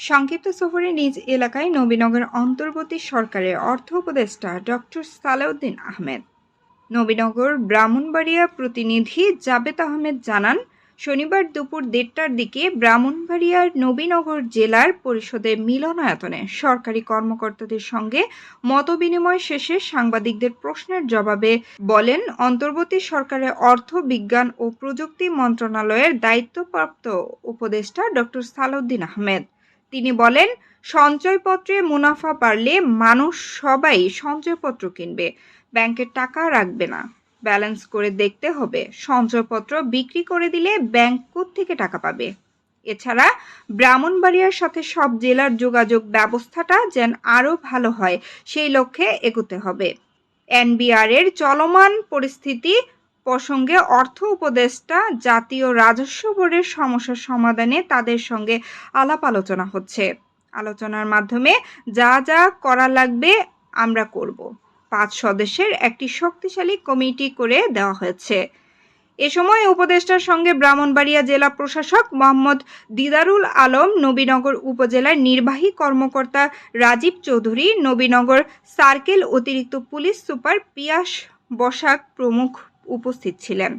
সংক্ষিপ্ত সফরে নিজ এলাকায় নবীনগর অন্তর্বর্তী সরকারের অর্থ উপদেষ্টা ডক্টর সালেউদ্দিন আহমেদ। নবীনগর ব্রাহ্মণবাড়িয়া প্রতিনিধি জাবেদ আহমেদ জানান, শনিবার দুপুর 1:30টার দিকে ব্রাহ্মণবাড়িয়ার নবীনগর জেলার পরিষদের মিলনায়তনে সরকারি কর্মকর্তাদের সঙ্গে মতবিনিময় শেষে সাংবাদিকদের প্রশ্নের জবাবে বলেন অন্তর্বর্তী সরকারের অর্থ, বিজ্ঞান ও প্রযুক্তি মন্ত্রণালয়ের দায়িত্বপ্রাপ্ত উপদেষ্টা ডক্টর সালেউদ্দিন আহমেদ। তিনি বলেন, সঞ্চয়পত্রে মুনাফা বাড়লে মানুষ সবাই সঞ্চয়পত্র কিনবে, ব্যাংকের টাকা রাখবে না। ব্যালেন্স করে দেখতে হবে, সঞ্চয়পত্র বিক্রি করে দিলে ব্যাংক কোত্থেকে টাকা পাবে। এছাড়া ব্রাহ্মণবাড়িয়ার সাথে সব জেলার যোগাযোগ ব্যবস্থাটা যেন আরও ভালো হয়, সেই লক্ষ্যে এগোতে হবে। এনবিআর এর চলমান পরিস্থিতি প্রসঙ্গে অর্থ উপদেষ্টা জাতীয় রাজস্ব বোর্ডের সমস্যা সমাধানে তাদের সঙ্গে আলাপ আলোচনা হচ্ছে। আলোচনার মাধ্যমে যা যা করা লাগবে আমরা করব। 5 সদস্যের একটি শক্তিশালী কমিটি করে দেওয়া হয়েছে। এ সময় উপদেষ্টার সঙ্গে ব্রাহ্মণবাড়িয়া জেলা প্রশাসক মোহাম্মদ দিদারুল আলম, নবীনগর উপজেলার নির্বাহী কর্মকর্তা রাজীব চৌধুরী, নবীনগর সার্কেল অতিরিক্ত পুলিশ সুপার পিয়াস বসাক প্রমুখ উপস্থিত ছিলেন।